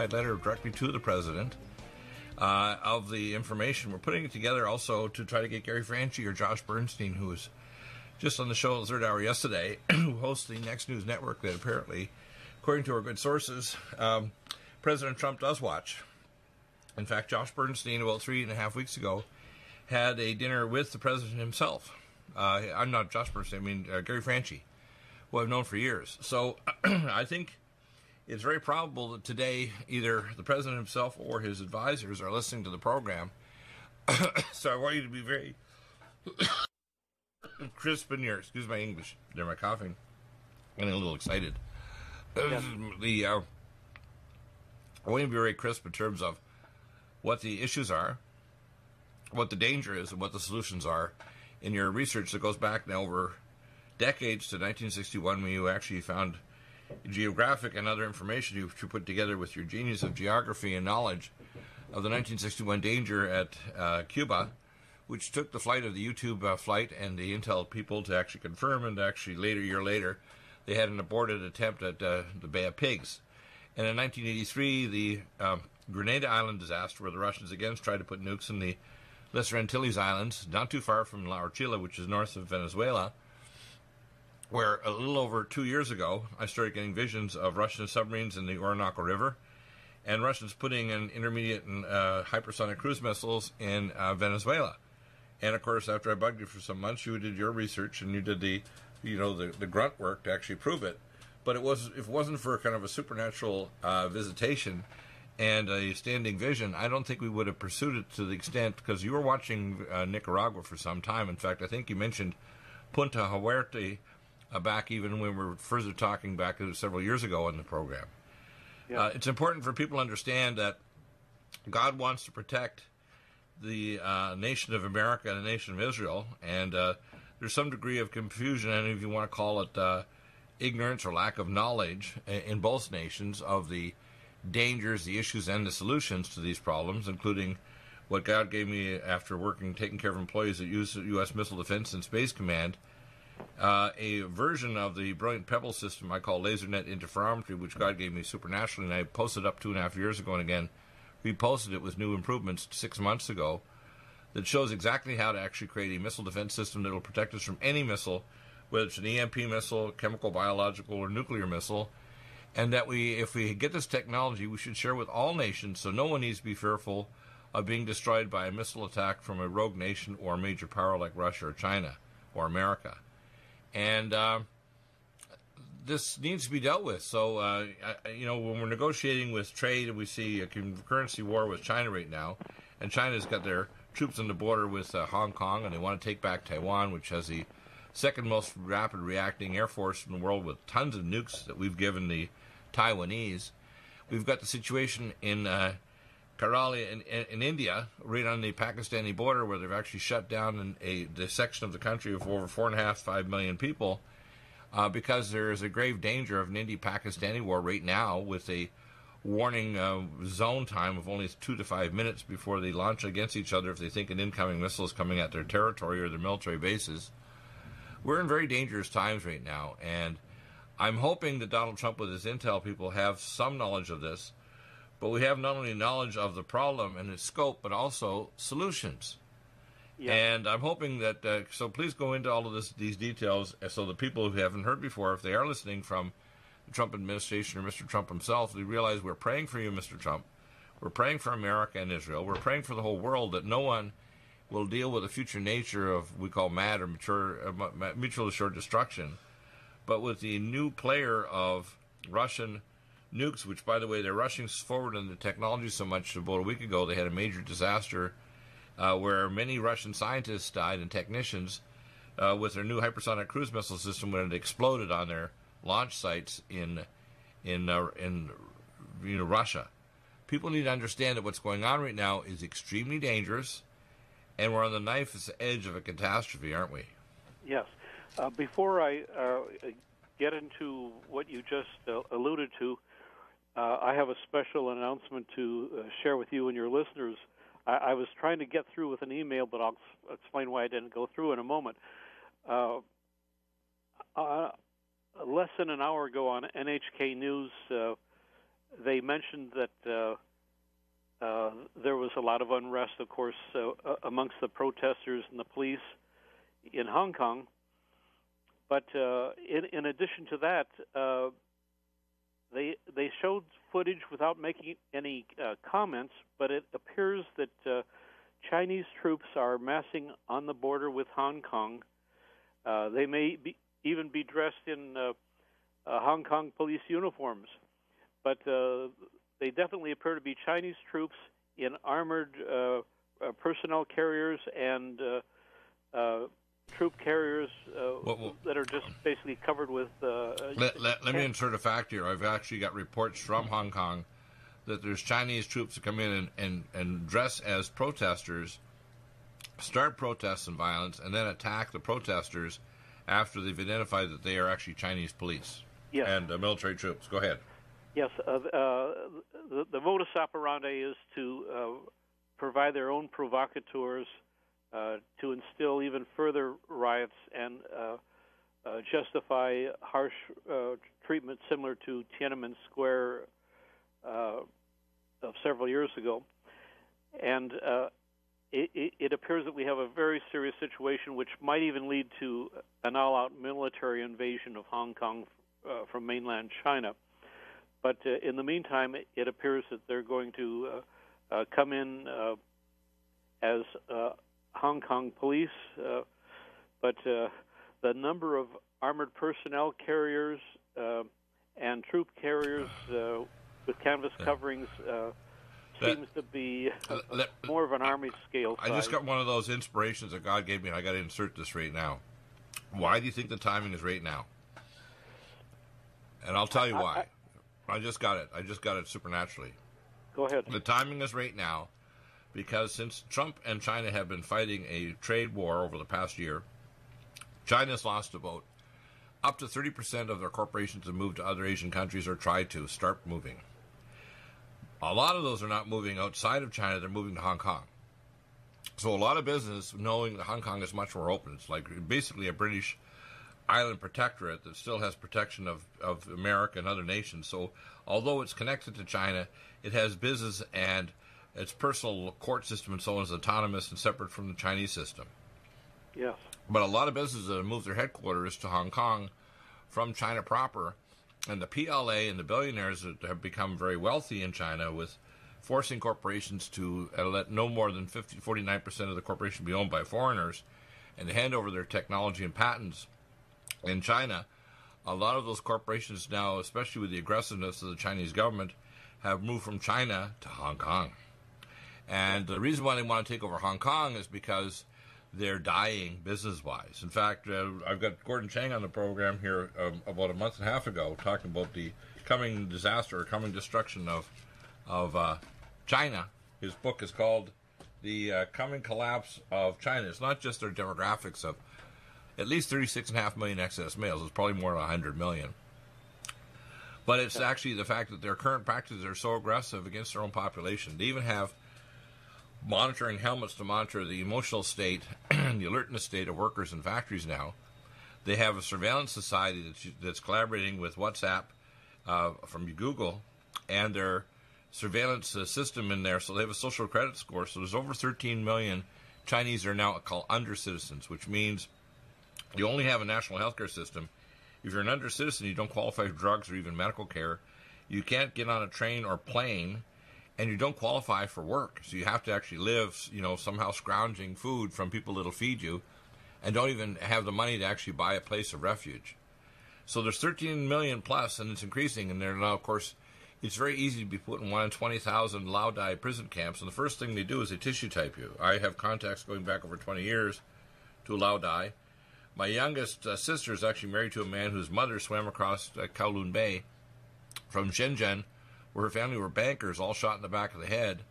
letter directly to the president of the information. We're putting it together also to try to get Gary Franchi or Josh Bernstein, who was just on the show the third hour yesterday, who hosts the Next News Network that apparently, according to our good sources, President Trump does watch. In fact, Josh Bernstein, about 3.5 weeks ago, had a dinner with the president himself. I'm not Josh Bernstein, I mean Gary Franchi, who I've known for years. So I think it's very probable that today either the president himself or his advisors are listening to the program. So I want you to be very crisp in your, excuse my English, there my coughing, getting a little excited. Yeah. I want you to be very crisp in terms of what the issues are, what the danger is, and what the solutions are in your research that goes back now over decades to 1961, when you actually found geographic and other information you put together with your genius of geography and knowledge of the 1961 danger at Cuba, which took the flight of the YouTube flight and the intel people to actually confirm, and actually a year later, they had an aborted attempt at the Bay of Pigs. And in 1983, the Grenada Island disaster, where the Russians again tried to put nukes in the Lesser Antilles Islands, not too far from La Orchila, which is north of Venezuela, where a little over 2 years ago, I started getting visions of Russian submarines in the Orinoco River, and Russians putting in intermediate and hypersonic cruise missiles in Venezuela. And of course, after I bugged you for some months, you did your research and you did the grunt work to actually prove it. But if it wasn't for kind of a supernatural visitation and a standing vision, I don't think we would have pursued it to the extent, because you were watching Nicaragua for some time. In fact, I think you mentioned Punta Huerte back even when we were further talking back several years ago in the program. Yeah. It's important for people to understand that God wants to protect the nation of America and the nation of Israel, and there's some degree of confusion, and if you want to call it ignorance or lack of knowledge in both nations of the dangers, the issues, and the solutions to these problems, including what God gave me after taking care of employees at U.S. Missile Defense and Space Command, a version of the brilliant Pebble system I call LaserNet interferometry, which God gave me supernaturally, and I posted up 2.5 years ago, and again reposted it with new improvements 6 months ago, that shows exactly how to actually create a missile defense system that will protect us from any missile, whether it's an EMP missile, chemical, biological, or nuclear missile, and that if we get this technology, we should share with all nations, so no one needs to be fearful of being destroyed by a missile attack from a rogue nation or a major power like Russia or China or America. And this needs to be dealt with. So, when we're negotiating with trade and we see a currency war with China right now, and China's got their troops on the border with Hong Kong, and they want to take back Taiwan, which has the second most rapid reacting air force in the world with tons of nukes that we've given the Taiwanese. We've got the situation in Karali in India, right on the Pakistani border, where they've actually shut down the section of the country of over 4.5-5 million people because there is a grave danger of an India-Pakistani war right now, with a warning zone time of only 2 to 5 minutes before they launch against each other if they think an incoming missile is coming at their territory or their military bases. We're in very dangerous times right now, and I'm hoping that Donald Trump with his intel people have some knowledge of this, but we have not only knowledge of the problem and its scope, but also solutions. Yeah. And I'm hoping that, so please go into all of these details, so the people who haven't heard before, if they are listening from the Trump administration or Mr. Trump himself, they realize we're praying for you, Mr. Trump. We're praying for America and Israel. We're praying for the whole world, that no one will deal with the future nature of we call MAD, or mutual assured destruction, but with the new player of Russian nukes, which, by the way, they're rushing forward in the technology so much. About a week ago, they had a major disaster where many Russian scientists died and technicians with their new hypersonic cruise missile system when it exploded on their launch sites in Russia. People need to understand that what's going on right now is extremely dangerous, and we're on the knife's edge of a catastrophe, aren't we? Yes. Before I get into what you just alluded to, I have a special announcement to share with you and your listeners. I was trying to get through with an email, but I'll explain why I didn't go through in a moment. Less than an hour ago on NHK News, they mentioned that there was a lot of unrest, of course, amongst the protesters and the police in Hong Kong. But in addition to that, they showed footage without making any comments, but it appears that Chinese troops are massing on the border with Hong Kong. They may even be dressed in Hong Kong police uniforms, but they definitely appear to be Chinese troops in armored personnel carriers and troop carriers that are just basically covered with... Let me insert a fact here. I've actually got reports from Hong Kong that there's Chinese troops that come in and dress as protesters, start protests and violence, and then attack the protesters after they've identified that they are actually Chinese police and military troops. Go ahead. Yes, the modus operandi is to provide their own provocateurs to instill even further riots and justify harsh treatment similar to Tiananmen Square of several years ago. And it appears that we have a very serious situation which might even lead to an all-out military invasion of Hong Kong from mainland China. But in the meantime, it appears that they're going to come in as Hong Kong police, but the number of armored personnel carriers and troop carriers with canvas coverings seems to be more of an army scale size. I just got one of those inspirations that God gave me, and I got to insert this right now. Why do you think the timing is right now? And I'll tell you why. I just got it. I just got it supernaturally. Go ahead. The timing is right now because since Trump and China have been fighting a trade war over the past year, China's lost about up to 30% of their corporations have moved to other Asian countries or tried to start moving. A lot of those are not moving outside of China. They're moving to Hong Kong. So a lot of business, knowing that Hong Kong is much more open, it's like basically a British island protectorate that still has protection of America and other nations. So although it's connected to China, it has business and its personal court system and so on is autonomous and separate from the Chinese system. Yes. But a lot of businesses have moved their headquarters to Hong Kong from China proper, and the PLA and the billionaires that have become very wealthy in China with forcing corporations to let no more than 49% of the corporation be owned by foreigners and to hand over their technology and patents in China. A lot of those corporations now, especially with the aggressiveness of the Chinese government, have moved from China to Hong Kong. And the reason why they want to take over Hong Kong is because they're dying business-wise. In fact, I've got Gordon Chang on the program here about a month and a half ago talking about the coming disaster or coming destruction of China. His book is called The Coming Collapse of China. It's not just their demographics of at least 36.5 million excess males. It's probably more than 100 million. But it's actually the fact that their current practices are so aggressive against their own population. They even have monitoring helmets to monitor the emotional state and the alertness state of workers in factories now. They have a surveillance society that's collaborating with WhatsApp from Google and their surveillance system in there. So they have a social credit score. So there's over 13 million Chinese are now called under-citizens, which means you only have a national healthcare system. If you're an under-citizen, you don't qualify for drugs or even medical care. You can't get on a train or plane, and you don't qualify for work. So you have to actually live, somehow scrounging food from people that'll feed you, and don't even have the money to actually buy a place of refuge. So there's 13 million plus, and it's increasing. And they're now, of course, it's very easy to be put in one in 20,000 Laodai prison camps. And the first thing they do is they tissue type you. I have contacts going back over 20 years to Laodai. My youngest sister is actually married to a man whose mother swam across Kowloon Bay from Shenzhen, where her family were bankers, all shot in the back of the head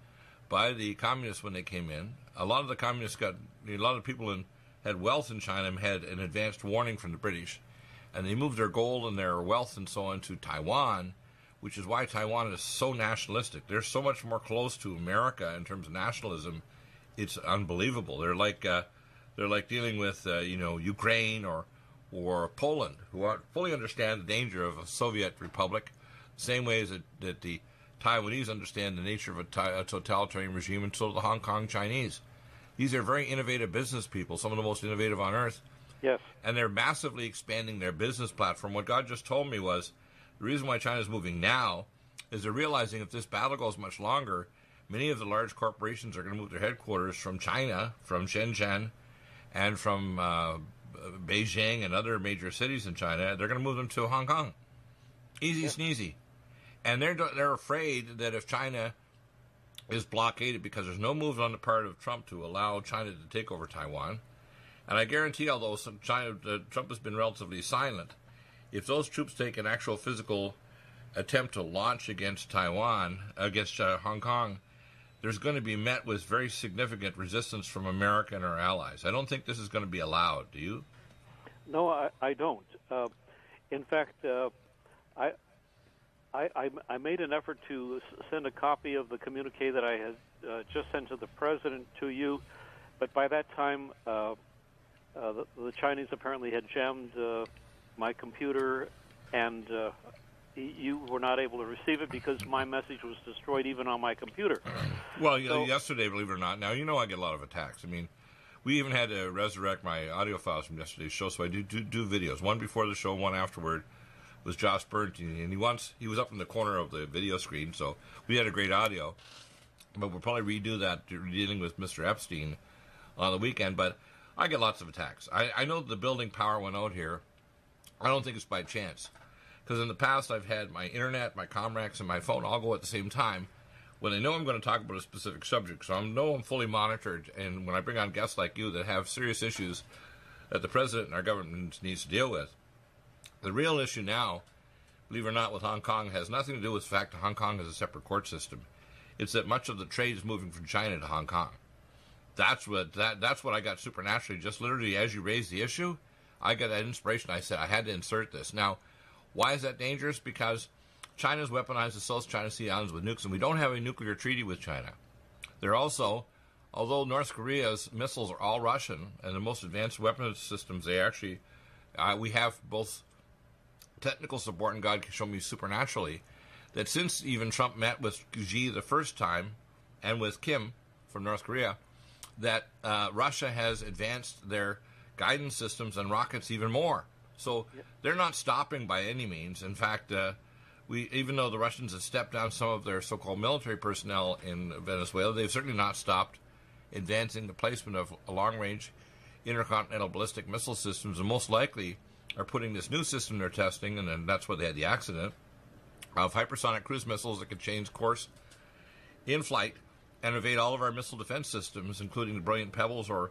by the communists when they came in. A lot of the communists a lot of people had wealth in China and had an advanced warning from the British, and they moved their gold and their wealth and so on to Taiwan, which is why Taiwan is so nationalistic. They're so much more close to America in terms of nationalism. It's unbelievable. They're like dealing with Ukraine or Poland, who fully understand the danger of a Soviet republic, same way as that the Taiwanese understand the nature of a totalitarian regime, and so do the Hong Kong Chinese. These are very innovative business people, some of the most innovative on earth. Yes. And they're massively expanding their business platform. What God just told me was the reason why China's moving now is they're realizing if this battle goes much longer, many of the large corporations are going to move their headquarters from China, from Shenzhen, and from Beijing and other major cities in China. They're going to move them to Hong Kong. Easy sneezy. And they're afraid that if China is blockaded, because there's no move on the part of Trump to allow China to take over Taiwan, and I guarantee, although Trump has been relatively silent, if those troops take an actual physical attempt to launch against Taiwan, against Hong Kong, there's going to be met with very significant resistance from America and our allies. I don't think this is going to be allowed. Do you? No, I don't. In fact, I made an effort to send a copy of the communique that I had just sent to the president to you, but by that time, the Chinese apparently had jammed my computer, and you were not able to receive it because my message was destroyed even on my computer. Well, yesterday, believe it or not, now you know I get a lot of attacks. I mean, we even had to resurrect my audio files from yesterday's show, so I do videos, one before the show, one afterward. Was Josh Bernstein, and he was up in the corner of the video screen, so we had a great audio. But we'll probably redo that, dealing with Mr. Epstein on the weekend. But I get lots of attacks. I know the building power went out here. I don't think it's by chance, because in the past I've had my internet, my Comrex, and my phone all go at the same time when I know I'm going to talk about a specific subject. So I know I'm fully monitored, and when I bring on guests like you that have serious issues that the president and our government needs to deal with, the real issue now, believe it or not, with Hong Kong has nothing to do with the fact that Hong Kong has a separate court system. It's that much of the trade is moving from China to Hong Kong. That's what I got supernaturally. Just literally as you raised the issue, I got that inspiration. I said I had to insert this. Now, why is that dangerous? Because China's weaponized the South China Sea Islands with nukes, and we don't have a nuclear treaty with China. They're also, although North Korea's missiles are all Russian, and the most advanced weapons systems, they actually, we have both technical support, and God can show me supernaturally that since even Trump met with Xi the first time and with Kim from North Korea, that Russia has advanced their guidance systems and rockets even more. So they're not stopping by any means. In fact, even though the Russians have stepped down some of their so-called military personnel in Venezuela, they've certainly not stopped advancing the placement of long-range intercontinental ballistic missile systems, and most likely are putting this new system they're testing, and then that's why they had the accident, of hypersonic cruise missiles that can change course in flight and evade all of our missile defense systems, including the brilliant pebbles or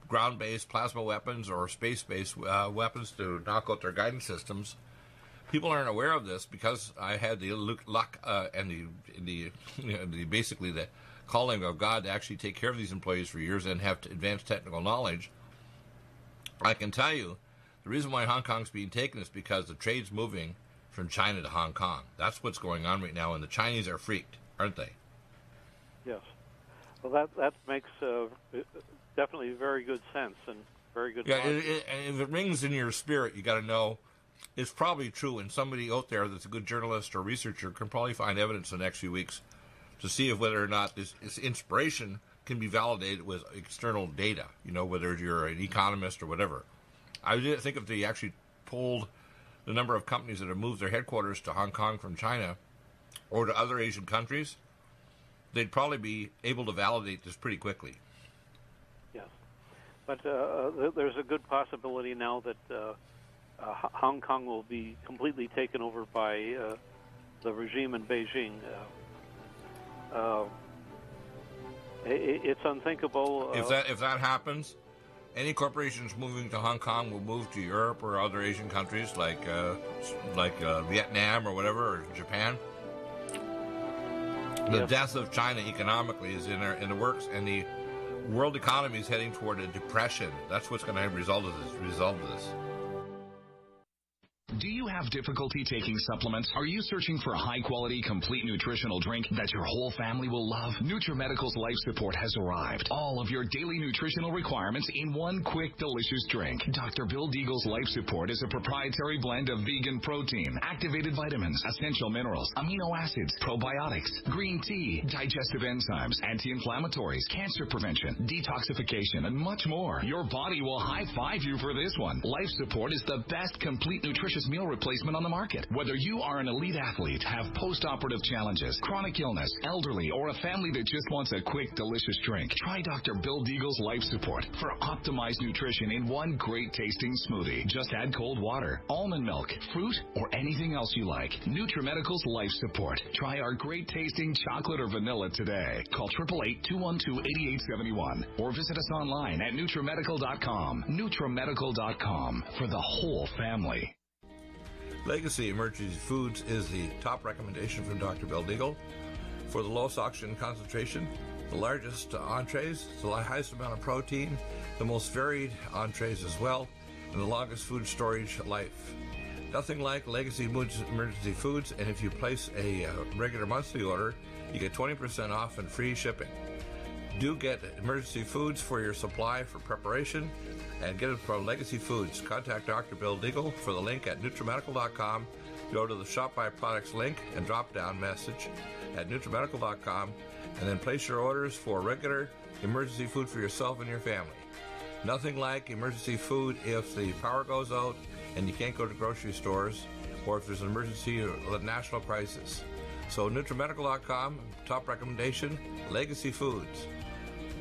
ground-based plasma weapons or space-based weapons to knock out their guidance systems. People aren't aware of this because I had the luck and basically the calling of God to actually take care of these employees for years and have advanced technical knowledge. I can tell you, the reason why Hong Kong's being taken is because the trade's moving from China to Hong Kong. That's what's going on right now, and the Chinese are freaked, aren't they? Yes. Well, that makes definitely very good sense and very good. Yeah, if it rings in your spirit, you got to know it's probably true, and somebody out there that's a good journalist or researcher can probably find evidence in the next few weeks to see if whether or not this inspiration can be validated with external data, whether you're an economist or whatever. I didn't think if they actually polled the number of companies that have moved their headquarters to Hong Kong from China or to other Asian countries, they'd probably be able to validate this pretty quickly. Yes. But there's a good possibility now that Hong Kong will be completely taken over by the regime in Beijing. It's unthinkable. If that happens, any corporations moving to Hong Kong will move to Europe or other Asian countries like Vietnam or whatever, or Japan. The death of China economically is in the works, and the world economy is heading toward a depression. That's what's going to result of this. Do you have difficulty taking supplements? Are you searching for a high-quality, complete nutritional drink that your whole family will love? NutriMedical's Life Support has arrived. All of your daily nutritional requirements in one quick, delicious drink. Dr. Bill Deagle's Life Support is a proprietary blend of vegan protein, activated vitamins, essential minerals, amino acids, probiotics, green tea, digestive enzymes, anti-inflammatories, cancer prevention, detoxification, and much more. Your body will high-five you for this one. Life Support is the best complete nutritious meal replacement on the market. Whether you are an elite athlete, have post-operative challenges, chronic illness, elderly, or a family that just wants a quick, delicious drink, try Dr. Bill Deagle's Life Support for optimized nutrition in one great tasting smoothie. Just add cold water, almond milk, fruit, or anything else you like. NutriMedical's Life Support. Try our great tasting chocolate or vanilla today. Call 888-212-8871 or visit us online at NutriMedical.com. NutriMedical.com for the whole family. Legacy Emergency Foods is the top recommendation from Dr. Bill Deagle for the lowest oxygen concentration, the largest entrees, the highest amount of protein, the most varied entrees as well, and the longest food storage life. Nothing like Legacy Emergency Foods, and if you place a regular monthly order, you get 20% off and free shipping. Do get Emergency Foods for your supply for preparation, and get it from Legacy Foods. Contact Dr. Bill Deagle for the link at NutriMedical.com. Go to the Shop by Products link and drop-down message at NutriMedical.com, and then place your orders for regular emergency food for yourself and your family. Nothing like emergency food if the power goes out and you can't go to grocery stores, or if there's an emergency or a national crisis. So NutriMedical.com, top recommendation, Legacy Foods.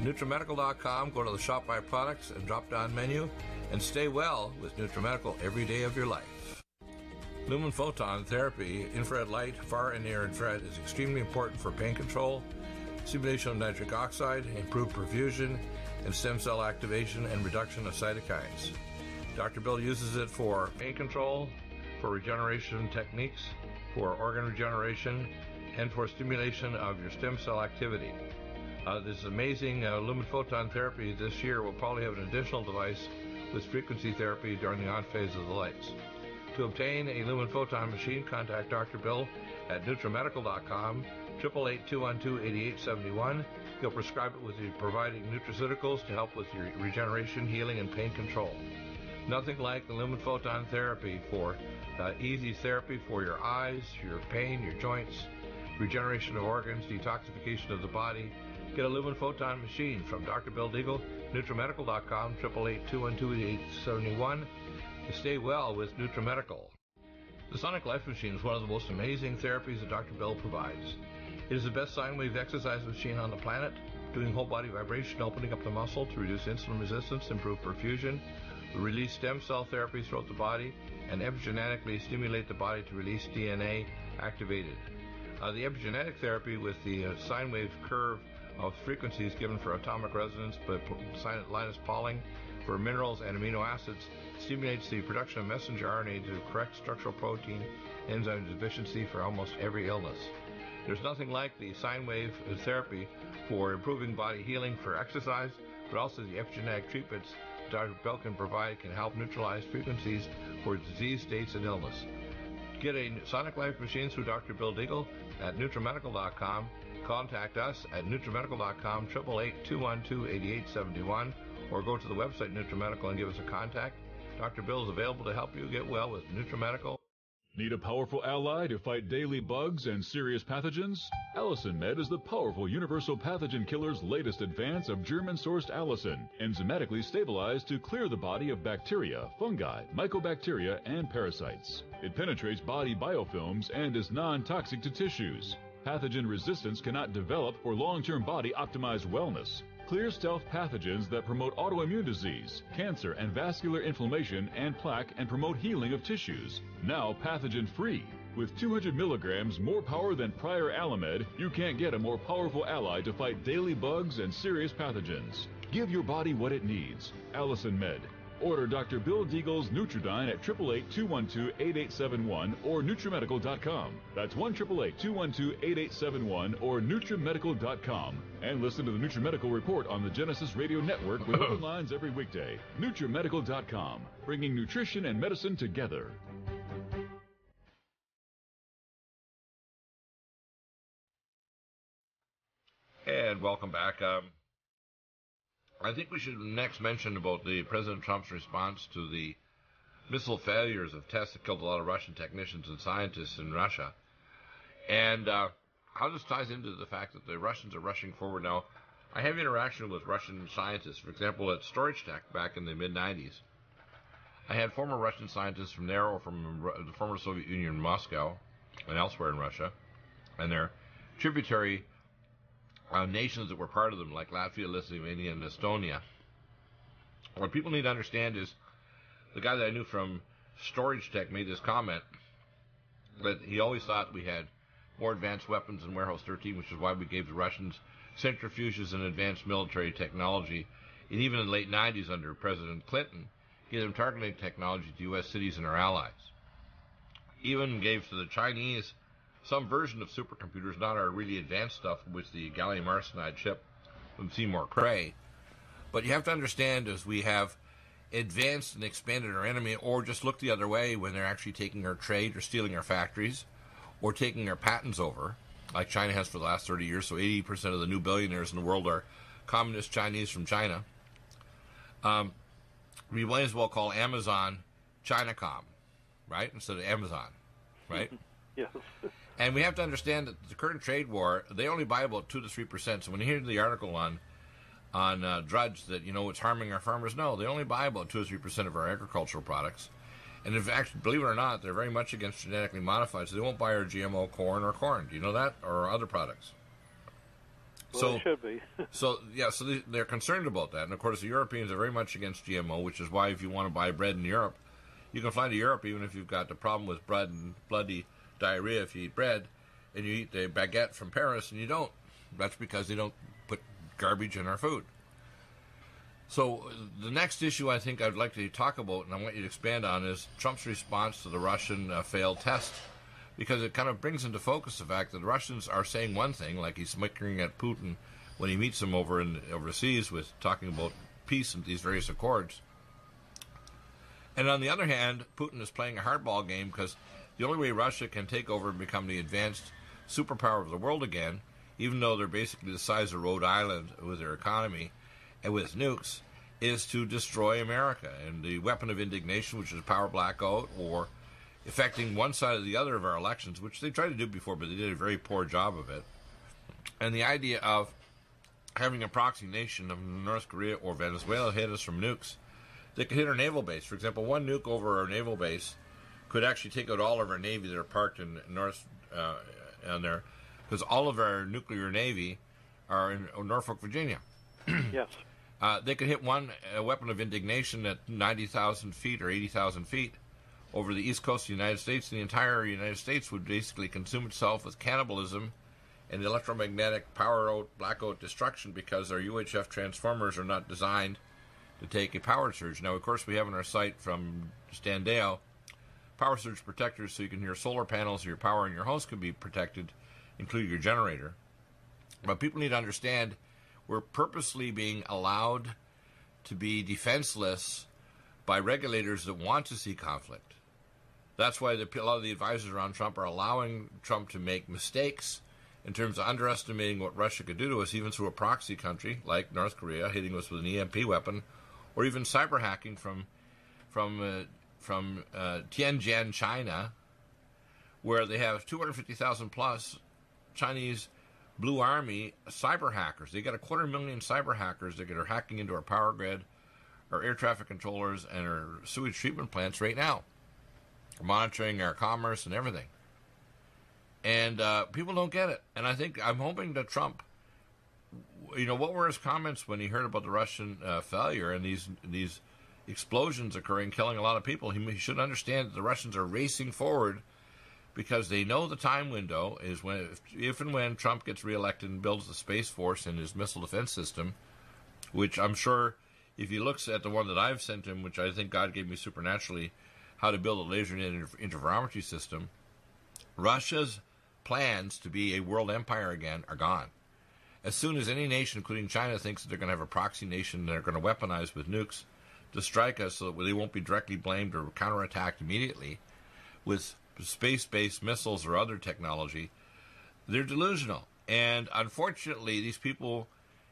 NutriMedical.com, go to the Shop by Products and drop-down menu, and stay well with NutriMedical every day of your life. Lumen photon therapy, infrared light, far and near infrared, is extremely important for pain control, stimulation of nitric oxide, improved perfusion, and stem cell activation and reduction of cytokines. Dr. Bill uses it for pain control, for regeneration techniques, for organ regeneration, and for stimulation of your stem cell activity. This amazing lumen photon therapy this year will probably have an additional device with frequency therapy during the on phase of the lights. To obtain a lumen photon machine, contact Dr. Bill at NutriMedical.com, 888-212-8871. He'll prescribe it with you providing nutraceuticals to help with your regeneration, healing, and pain control. Nothing like the lumen photon therapy for easy therapy for your eyes, your pain, your joints, regeneration of organs, detoxification of the body. Get a lumen photon machine from Dr. Bill Deagle, NutriMedical.com, 888-212-8871. Stay well with NutriMedical. The Sonic Life Machine is one of the most amazing therapies that Dr. Bill provides. It is the best sine wave exercise machine on the planet, doing whole body vibration, opening up the muscle to reduce insulin resistance, improve perfusion, release stem cell therapies throughout the body, and epigenetically stimulate the body to release DNA activated. The epigenetic therapy with the sine wave curve of frequencies given for atomic resonance by Linus Pauling for minerals and amino acids stimulates the production of messenger RNA to correct structural protein enzyme deficiency for almost every illness. There's nothing like the sine wave therapy for improving body healing for exercise, but also the epigenetic treatments Dr. Bill can provide can help neutralize frequencies for disease states and illness. Get a Sonic Life machine through Dr. Bill Deagle at NutriMedical.com. Contact us at NutriMedical.com, 888-212-8871, or go to the website NutriMedical and give us a contact. Dr. Bill is available to help you get well with NutriMedical. Need a powerful ally to fight daily bugs and serious pathogens? Allicin Med is the powerful universal pathogen killer's latest advance of German-sourced allicin, enzymatically stabilized to clear the body of bacteria, fungi, mycobacteria, and parasites. It penetrates body biofilms and is non-toxic to tissues. Pathogen resistance cannot develop for long-term body-optimized wellness. Clear stealth pathogens that promote autoimmune disease, cancer and vascular inflammation and plaque and promote healing of tissues. Now pathogen-free. With 200 milligrams more power than prior Alamed, you can't get a more powerful ally to fight daily bugs and serious pathogens. Give your body what it needs. Allicin Med. Order Dr. Bill Deagle's Nutridyne at 888-212-8871 or NutriMedical.com. That's 1-888-212-8871 or NutriMedical.com. And listen to the NutriMedical Report on the Genesis Radio Network with open lines every weekday. NutriMedical.com, bringing nutrition and medicine together. welcome back. I think we should next mention about the President Trump's response to the missile failures of tests that killed a lot of Russian technicians and scientists in Russia. And how this ties into the fact that the Russians are rushing forward now. I have interaction with Russian scientists, for example, at Storage Tech back in the mid-90s. I had former Russian scientists from there or from the former Soviet Union, Moscow, and elsewhere in Russia, and their tributary nations that were part of them, like Latvia, Lithuania, and Estonia. What people need to understand is the guy that I knew from Storage Tech made this comment that he always thought we had more advanced weapons in Warehouse 13, which is why we gave the Russians centrifuges and advanced military technology. And even in the late 90s under President Clinton, gave them targeting technology to U.S. cities and our allies. Even gave to the Chinese some version of supercomputers, not our really advanced stuff, with the gallium arsenide chip from Seymour Cray. But you have to understand, as we have advanced and expanded our enemy, or just look the other way when they're actually taking our trade or stealing our factories or taking our patents over, like China has for the last 30 years. So 80% of the new billionaires in the world are communist Chinese from China. We might as well call Amazon Chinacom, right, instead of Amazon, right? Yes. And we have to understand that the current trade war, they only buy about 2 to 3%. So when you hear the article on Drudge that, it's harming our farmers, no, they only buy about 2 or 3% of our agricultural products. And in fact, believe it or not, they're very much against genetically modified, so they won't buy our GMO corn or corn. Do you know that? Or other products. Well, it should be. so they're concerned about that. And of course, the Europeans are very much against GMO, which is why if you want to buy bread in Europe, you can fly to Europe even if you've got the problem with bread and bloody diarrhea if you eat bread, and you eat the baguette from Paris and you don't. That's because they don't put garbage in our food. So the next issue I think I'd like to talk about, and I want you to expand on, is Trump's response to the Russian failed test, because it kind of brings into focus the fact that the Russians are saying one thing, like he's smickering at Putin when he meets him overseas with talking about peace and these various accords. And on the other hand, Putin is playing a hardball game, because the only way Russia can take over and become the advanced superpower of the world again, even though they're basically the size of Rhode Island with their economy and with nukes, is to destroy America. And the weapon of indignation, which is power blackout, or affecting one side or the other of our elections, which they tried to do before, but they did a very poor job of it. And the idea of having a proxy nation of North Korea or Venezuela hit us from nukes that could hit our naval base. For example, one nuke over our naval base could actually take out all of our Navy that are parked in North on there, because all of our nuclear Navy are in Norfolk, Virginia. Yes. They could hit one weapon of indignation at 90,000 feet or 80,000 feet over the east coast of the United States, and the entire United States would basically consume itself with cannibalism and electromagnetic power blackout destruction, because our UHF transformers are not designed to take a power surge. Now, of course, we have on our site from Standale power surge protectors, so you can, your solar panels or your power in your house can be protected, including your generator. But people need to understand we're purposely being allowed to be defenseless by regulators that want to see conflict. That's why a lot of the advisors around Trump are allowing Trump to make mistakes in terms of underestimating what Russia could do to us, even through a proxy country like North Korea hitting us with an EMP weapon, or even cyber hacking from Tianjin, China, where they have 250,000 plus Chinese Blue Army cyber hackers. They got 250,000 cyber hackers that are hacking into our power grid, our air traffic controllers, and our sewage treatment plants right now, monitoring our commerce and everything. And people don't get it. And I'm hoping that Trump, what were his comments when he heard about the Russian failure and these explosions occurring, killing a lot of people? He should understand that the Russians are racing forward, because they know the time window is if and when Trump gets reelected and builds the Space Force and his missile defense system, which I'm sure if he looks at the one that I've sent him, which I think God gave me supernaturally, how to build a laser interferometry system, Russia's plans to be a world empire again are gone. As soon as any nation, including China, thinks that they're going to have a proxy nation they're going to weaponize with nukes to strike us so that they won't be directly blamed or counterattacked immediately with space-based missiles or other technology, they're delusional. And unfortunately, these people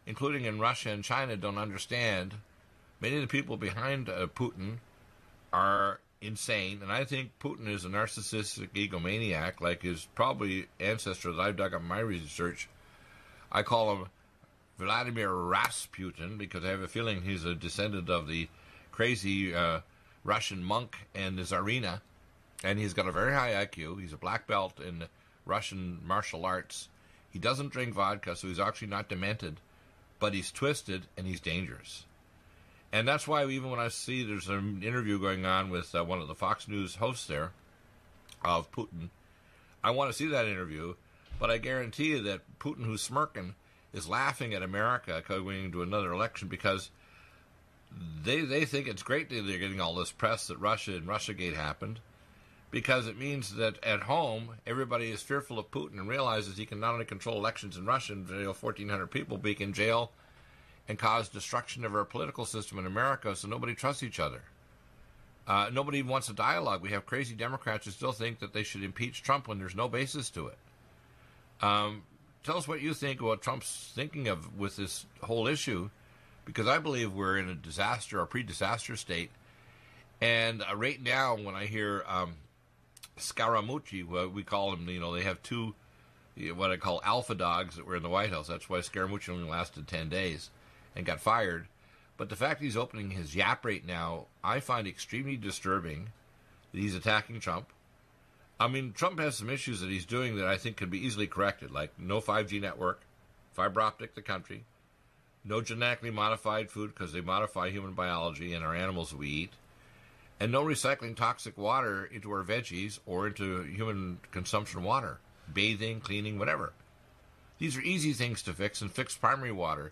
including in Russia and China, don't understand. Many of the people behind Putin are insane, and I think Putin is a narcissistic egomaniac, like his probably ancestor that I've dug up in my research. I call him Vladimir Rasputin because I have a feeling he's a descendant of the crazy Russian monk and the Tsarina, and he's got a very high IQ. He's a black belt in Russian martial arts. He doesn't drink vodka, so he's actually not demented, but he's twisted and he's dangerous. And that's why even when I see there's an interview going on with one of the Fox News hosts there of Putin, I want to see that interview, but I guarantee you that Putin, who's smirking, is laughing at America going into another election because they think it's great that they're getting all this press that Russia and Russiagate happened, because it means that at home everybody is fearful of Putin and realizes he can not only control elections in Russia and jail 1,400 people, but he can jail and cause destruction of our political system in America, so nobody trusts each other. Nobody wants a dialogue. We have crazy Democrats who still think that they should impeach Trump when there's no basis to it. Tell us what you think of what Trump's thinking of with this whole issue, because I believe we're in a disaster or pre-disaster state. And right now, when I hear Scaramucci, what we call them, they have two, what I call alpha dogs that were in the White House. That's why Scaramucci only lasted 10 days and got fired. But the fact he's opening his yap right now, I find extremely disturbing that he's attacking Trump. I mean, Trump has some issues that he's doing that I think could be easily corrected, like no 5G network, fiber optic the country, no genetically modified food because they modify human biology and our animals we eat, and no recycling toxic water into our veggies or into human consumption water, bathing, cleaning, whatever. These are easy things to fix, and fix primary water.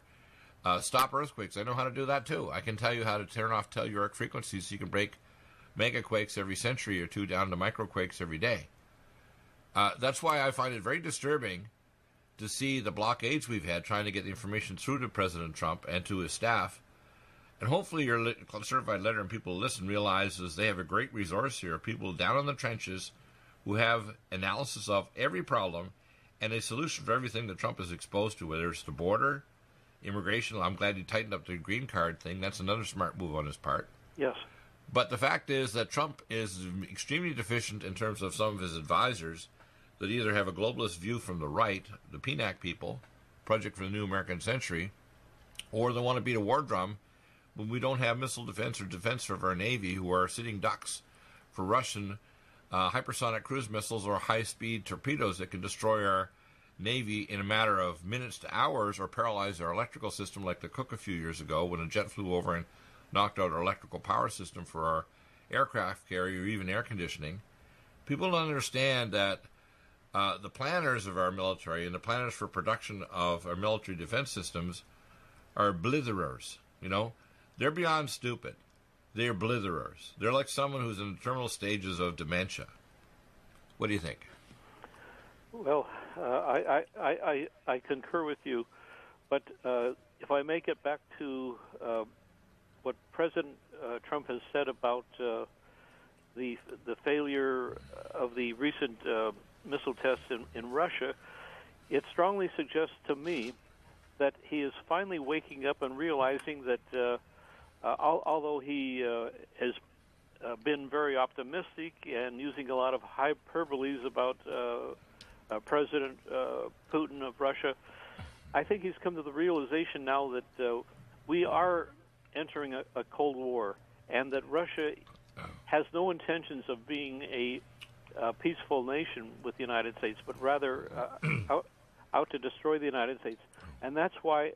Stop earthquakes. I know how to do that too. I can tell you how to turn off telluric frequencies so you can break megaquakes every century or two down to microquakes every day. That's why I find it very disturbing to see the blockades we've had trying to get the information through to President Trump and to his staff. And hopefully your certified letter and people who listen realizes they have a great resource here, people down in the trenches who have analysis of every problem and a solution for everything that Trump is exposed to, whether it's the border, immigration. I'm glad he tightened up the green card thing. That's another smart move on his part. Yes. But the fact is that Trump is extremely deficient in terms of some of his advisors that either have a globalist view from the right, the PNAC people, Project for the New American Century, or they want to beat a war drum when we don't have missile defense or defense of our Navy, who are sitting ducks for Russian hypersonic cruise missiles or high-speed torpedoes that can destroy our Navy in a matter of minutes to hours or paralyze our electrical system like the Cook a few years ago when a jet flew over and knocked out our electrical power system for our aircraft carrier or even air conditioning. People don't understand that the planners of our military and the planners for production of our military defense systems are blitherers. They're beyond stupid. They're blitherers. They're like someone who's in the terminal stages of dementia. What do you think? Well, I concur with you, but if I may get back to what President Trump has said about the failure of the recent missile tests in Russia, it strongly suggests to me that he is finally waking up and realizing that although he has been very optimistic and using a lot of hyperboles about President Putin of Russia, I think he's come to the realization now that we are entering a Cold War and that Russia has no intentions of being a peaceful nation with the United States, but rather out to destroy the United States. And that's why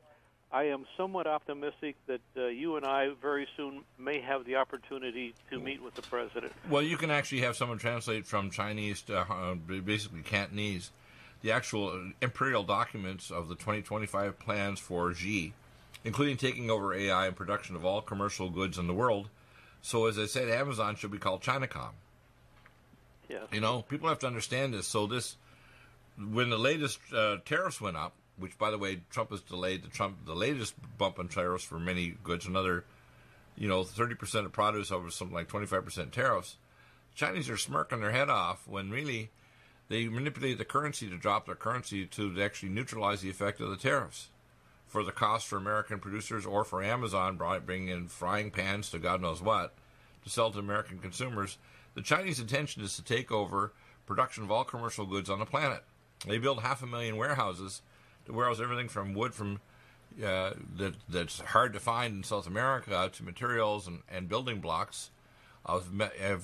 I am somewhat optimistic that you and I very soon may have the opportunity to meet with the president. Well, you can actually have someone translate from Chinese to basically Cantonese the actual imperial documents of the 2025 plans for Xi, including taking over AI and production of all commercial goods in the world. So, as I said, Amazon should be called Chinacom. Yes. People have to understand this. So when the latest tariffs went up, which, by the way, Trump has delayed the latest bump in tariffs for many goods, another, 30% of produce over something like 25% tariffs. Chinese are smirking their head off when really they manipulate the currency to drop their currency to actually neutralize the effect of the tariffs. for the cost for American producers or for Amazon bringing in frying pans to God knows what to sell to American consumers. The Chinese intention is to take over production of all commercial goods on the planet. They build 500,000 warehouses to warehouse everything from wood that's hard to find in South America to materials and building blocks of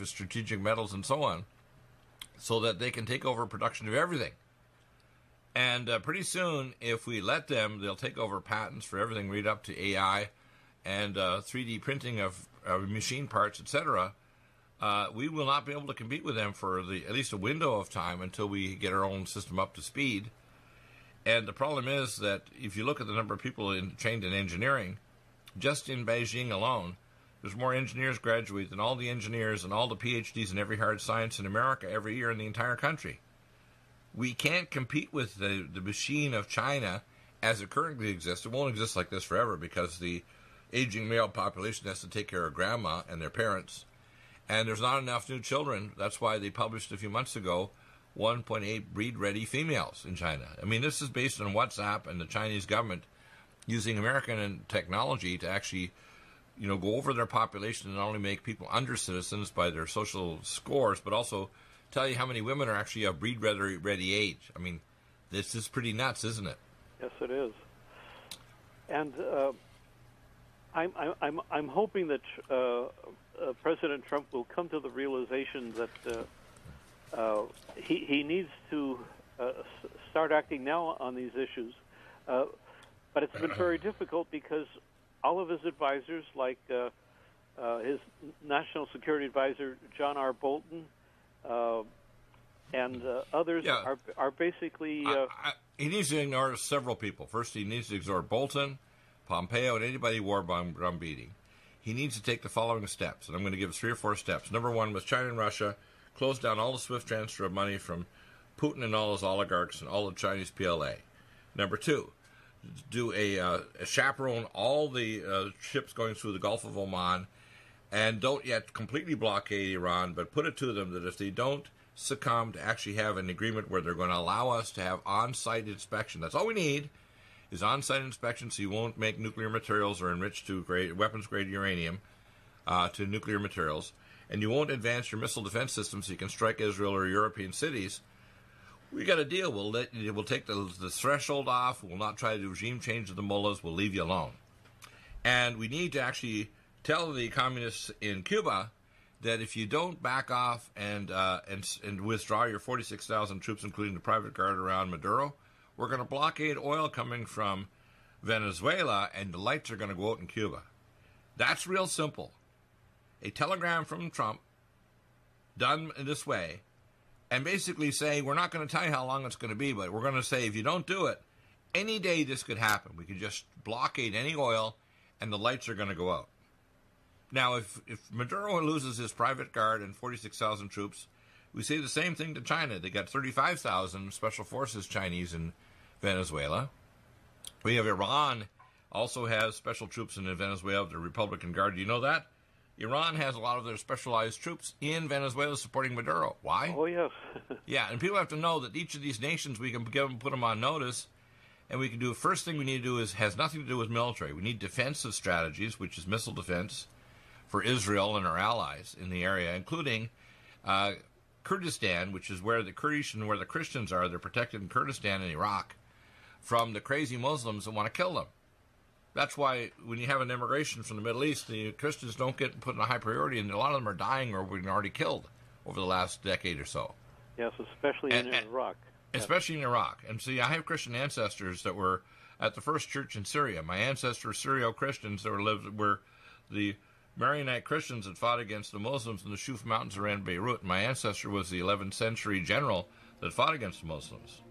strategic metals and so on, so that they can take over production of everything. And pretty soon, if we let them, they'll take over patents for everything right up to AI and 3D printing of machine parts, etc. We will not be able to compete with them for at least a window of time until we get our own system up to speed. And the problem is that if you look at the number of people trained in engineering, just in Beijing alone, there's more engineers graduate than all the engineers and all the PhDs in every hard science in America every year in the entire country. We can't compete with the machine of China as it currently exists. It won't exist like this forever because the aging male population has to take care of grandma and their parents. And there's not enough new children. That's why they published a few months ago 1.8 breed-ready females in China. I mean, this is based on WhatsApp and the Chinese government using American technology to actually, go over their population and not only make people under citizens by their social scores, but also tell you how many women are actually of breed-ready age. I mean, this is pretty nuts, isn't it? Yes, it is. And I'm hoping that President Trump will come to the realization that he needs to start acting now on these issues. But it's been very difficult because all of his advisors, like his National Security Advisor, John R. Bolton, and others are basically... he needs to ignore several people. First, he needs to ignore Bolton, Pompeo, and anybody war drum beating. He needs to take the following steps, and I'm going to give 3 or 4 steps. Number 1, with China and Russia, close down all the SWIFT transfer of money from Putin and all his oligarchs and all the Chinese PLA. Number 2, do a chaperone all the ships going through the Gulf of Oman, and don't yet completely blockade Iran, but put it to them that if they don't succumb, to actually have an agreement where they're going to allow us to have on-site inspection. That's all we need, is on-site inspection, so you won't make nuclear materials or enrich to weapons-grade uranium to nuclear materials, and you won't advance your missile defense system so you can strike Israel or European cities. We got a deal. We'll take the threshold off. We'll not try to regime change of the mullahs. We'll leave you alone. And we need to actually tell the communists in Cuba that if you don't back off and withdraw your 46,000 troops, including the private guard around Maduro, we're going to blockade oil coming from Venezuela, and the lights are going to go out in Cuba. That's real simple. A telegram from Trump done in this way, and basically say, we're not going to tell you how long it's going to be, but we're going to say, if you don't do it, any day this could happen. We could just blockade any oil, and the lights are going to go out. Now, if Maduro loses his private guard and 46,000 troops, we say the same thing to China. They got 35,000 special forces Chinese in Venezuela. We have Iran also has special troops in Venezuela, the Republican Guard. Do you know that? Iran has a lot of their specialized troops in Venezuela supporting Maduro. Why? Oh, yes. Yeah, and people have to know that each of these nations, we can put them on notice, and we can do, first thing we need to do has nothing to do with military. We need defensive strategies, which is missile defense for Israel and our allies in the area, including Kurdistan, which is where the Kurdish and where the Christians are. They're protected in Kurdistan and Iraq from the crazy Muslims that want to kill them. That's why when you have an immigration from the Middle East, the Christians don't get put in a high priority, and a lot of them are dying or being already killed over the last decade or so. Yes, especially in Iraq. Especially in Iraq. And see, I have Christian ancestors that were at the first church in Syria. My ancestors were Syrio-Christians that were the Maronite Christians that fought against the Muslims in the Shuf Mountains around Beirut. My ancestor was the 11th century general that fought against the Muslims.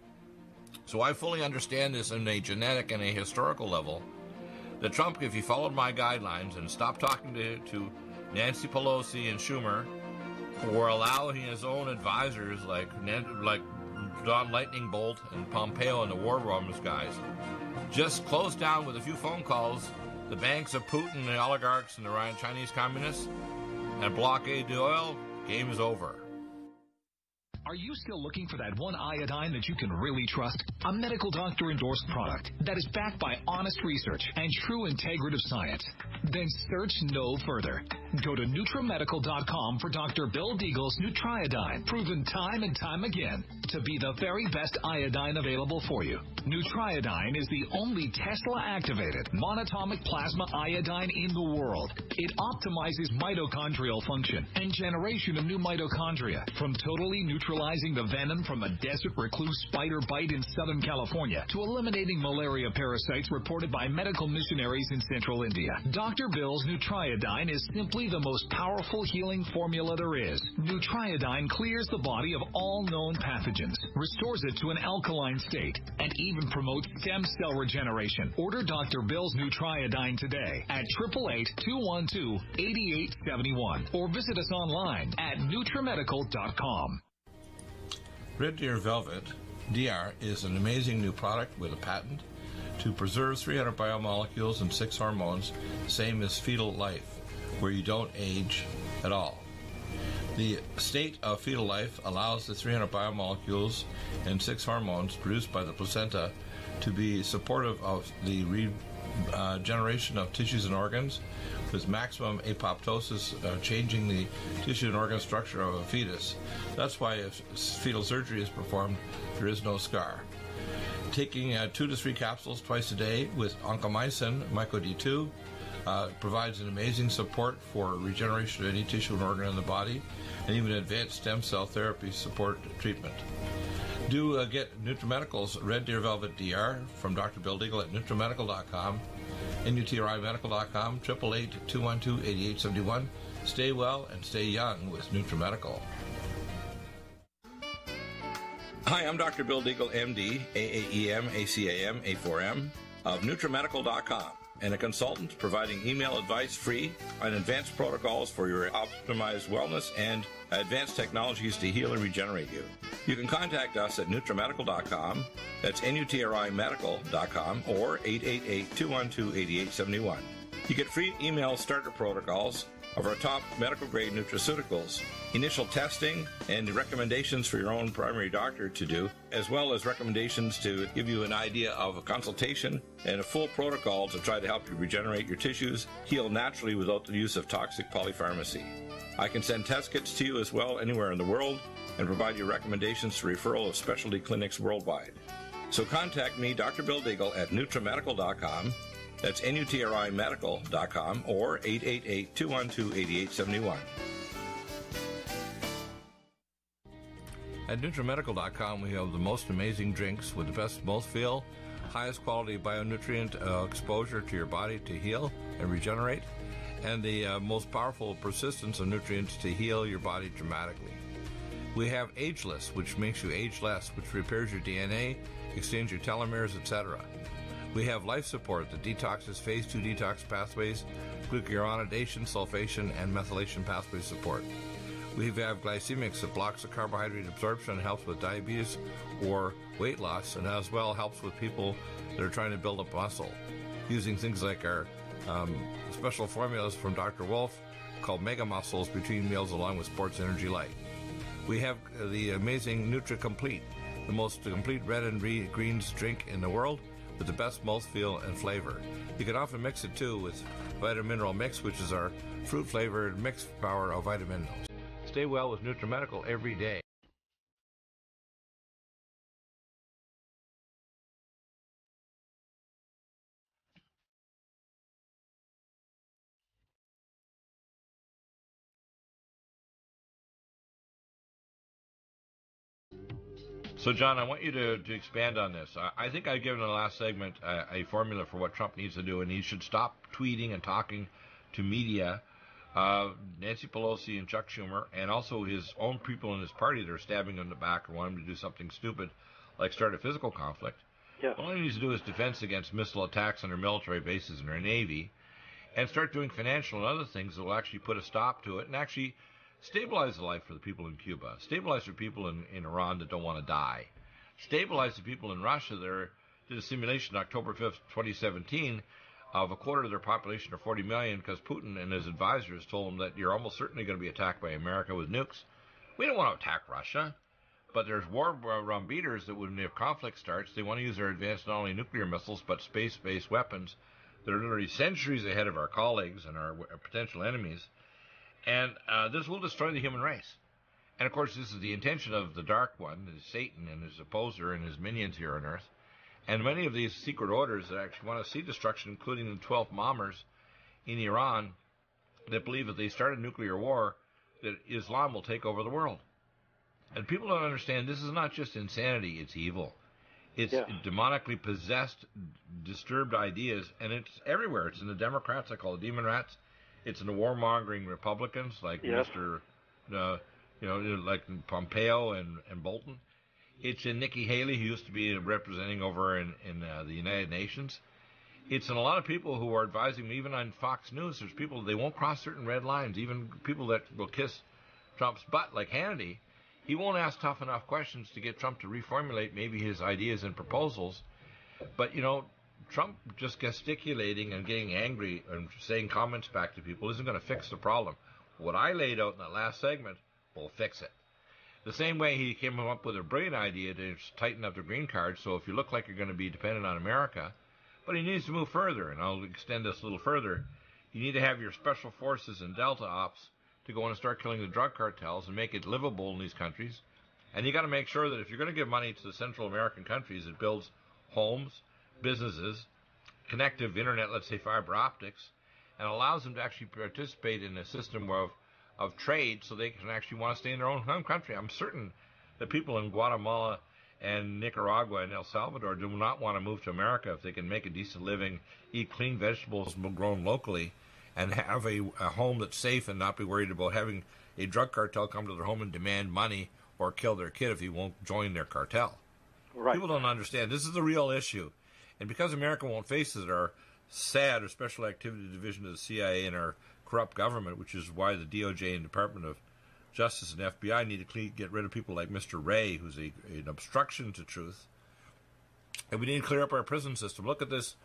So I fully understand this on a genetic and a historical level, that Trump, if he followed my guidelines and stopped talking to Nancy Pelosi and Schumer, or allowing his own advisors like Don Lightning Bolt and Pompeo and the war rooms guys, just close down with a few phone calls the banks of Putin, the oligarchs, and the Chinese communists, and blockade the oil, game is over. Are you still looking for that one iodine that you can really trust? A medical doctor-endorsed product that is backed by honest research and true integrative science? Then search no further. Go to NutriMedical.com for Dr. Bill Deagle's Nutriodine, proven time and time again to be the very best iodine available for you. Nutriodine is the only Tesla-activated monatomic plasma iodine in the world. It optimizes mitochondrial function and generation of new mitochondria, from totally neutralizing the venom from a desert recluse spider bite in Southern California to eliminating malaria parasites reported by medical missionaries in Central India. Dr. Bill's Nutriodine is simply the most powerful healing formula there is. Nutriodine clears the body of all known pathogens, restores it to an alkaline state, and even promotes stem cell regeneration. Order Dr. Bill's Nutriodine today at 888-212-8871 or visit us online at NutriMedical.com. Red Deer Velvet DR is an amazing new product with a patent to preserve 300 biomolecules and 6 hormones, same as fetal life, where you don't age at all. The state of fetal life allows the 300 biomolecules and 6 hormones produced by the placenta to be supportive of the regeneration of tissues and organs, with maximum apoptosis, changing the tissue and organ structure of a fetus. That's why if fetal surgery is performed, there is no scar. Taking 2 to 3 capsules twice a day with oncomycin, myco-D2, provides an amazing support for regeneration of any tissue and organ in the body, and even advanced stem cell therapy support treatment. Do get NutriMedical's Red Deer Velvet DR from Dr. Bill Deagle at NutriMedical.com, NutriMedical.com, 888-212-8871. Stay well and stay young with NutriMedical. Hi, I'm Dr. Bill Deagle, MD, AAEM, ACAM, A4M, of NutriMedical.com, and a consultant providing email advice free on advanced protocols for your optimized wellness and advanced technologies to heal and regenerate you. You can contact us at NutriMedical.com, that's NutriMedical.com, or 888-212-8871. You get free email starter protocols of our top medical-grade nutraceuticals, initial testing, and recommendations for your own primary doctor to do, as well as recommendations to give you an idea of a consultation and a full protocol to try to help you regenerate your tissues, heal naturally without the use of toxic polypharmacy. I can send test kits to you as well anywhere in the world and provide you recommendations to referral of specialty clinics worldwide. So contact me, Dr. Bill Deagle, at NutriMedical.com. That's NutriMedical.com, or 888-212-8871. At NutriMedical.com, we have the most amazing drinks with the best mouthfeel, highest quality bionutrient exposure to your body to heal and regenerate, and the most powerful persistence of nutrients to heal your body dramatically. We have Ageless, which makes you age less, which repairs your DNA, extends your telomeres, etc. We have Life Support that detoxes phase 2 detox pathways, glucuronidation, sulfation, and methylation pathway support. We have Glycemics that blocks the carbohydrate absorption and helps with diabetes or weight loss, and as well helps with people that are trying to build up muscle, using things like our special formulas from Dr. Wolf called Mega Muscles between meals along with Sports Energy Light. We have the amazing Nutri-Complete, the most complete red and greens drink in the world, with the best mouthfeel and flavor. You can often mix it too with Vitamin Mineral Mix, which is our fruit-flavored mixed power of vitamin minerals. Stay well with NutriMedical every day. So, John, I want you to expand on this. I think I've given in the last segment a formula for what Trump needs to do, and he should stop tweeting and talking to media, Nancy Pelosi and Chuck Schumer, and also his own people in his party that are stabbing him in the back or want him to do something stupid, like start a physical conflict. Yes. All he needs to do is defense against missile attacks on our military bases and our Navy, and start doing financial and other things that will actually put a stop to it and actually stabilize the life for the people in Cuba. Stabilize the people in Iran that don't want to die. Stabilize the people in Russia that did a simulation October 5th, 2017 of a quarter of their population, or 40 million, because Putin and his advisors told them that you're almost certainly going to be attacked by America with nukes. We don't want to attack Russia. But there's war beaters that when if conflict starts, they want to use their advanced not only nuclear missiles but space-based weapons that are literally centuries ahead of our colleagues and our potential enemies. And this will destroy the human race. And of course, this is the intention of the Dark One, Satan and his opposer and his minions here on Earth. And many of these secret orders that actually want to see destruction, including the 12 bombers in Iran, that believe if they start a nuclear war, that Islam will take over the world. And people don't understand this is not just insanity, it's evil. It's demonically possessed, disturbed ideas, and it's everywhere. It's in the Democrats, I call it demon rats. It's in the warmongering Republicans like Mr. Like Pompeo and Bolton. It's in Nikki Haley, who used to be representing over in the United Nations. It's in a lot of people who are advising me, even on Fox News. There's people, they won't cross certain red lines, even people that will kiss Trump's butt, like Hannity. He won't ask tough enough questions to get Trump to reformulate maybe his ideas and proposals. But, Trump just gesticulating and getting angry and saying comments back to people isn't going to fix the problem. What I laid out in that last segment will fix it. The same way he came up with a brilliant idea to tighten up the green card, so if you look like you're going to be dependent on America, but he needs to move further, and I'll extend this a little further. You need to have your special forces and Delta Ops to go in and start killing the drug cartels and make it livable in these countries. And you got to make sure that if you're going to give money to the Central American countries, it builds homes, businesses, connective internet, let's say fiber optics, and allows them to actually participate in a system of trade so they can actually want to stay in their own home country. I'm certain that people in Guatemala and Nicaragua and El Salvador do not want to move to America if they can make a decent living, eat clean vegetables grown locally, and have a home that's safe and not be worried about having a drug cartel come to their home and demand money or kill their kid if he won't join their cartel. Right. People don't understand. This is the real issue. And because America won't face it, our SAD, or Special Activity Division of the CIA, and our corrupt government, which is why the DOJ and Department of Justice and FBI need to get rid of people like Mr. Ray, who's an obstruction to truth. And we need to clear up our prison system. Look at this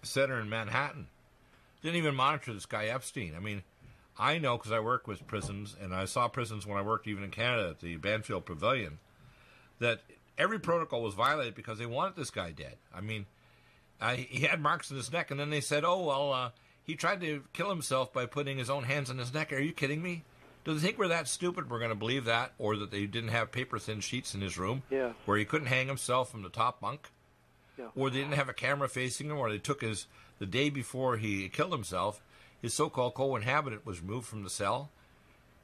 center in Manhattan. Didn't even monitor this guy Epstein. I mean, I know because I work with prisons, and I saw prisons when I worked even in Canada at the Banfield Pavilion, that every protocol was violated because they wanted this guy dead. I mean, he had marks in his neck, and then they said, he tried to kill himself by putting his own hands on his neck. Are you kidding me? Do they think we're that stupid we're going to believe that, or that they didn't have paper-thin sheets in his room where he couldn't hang himself from the top bunk? Or they didn't have a camera facing him, or they took the day before he killed himself, his so-called co-inhabitant was removed from the cell.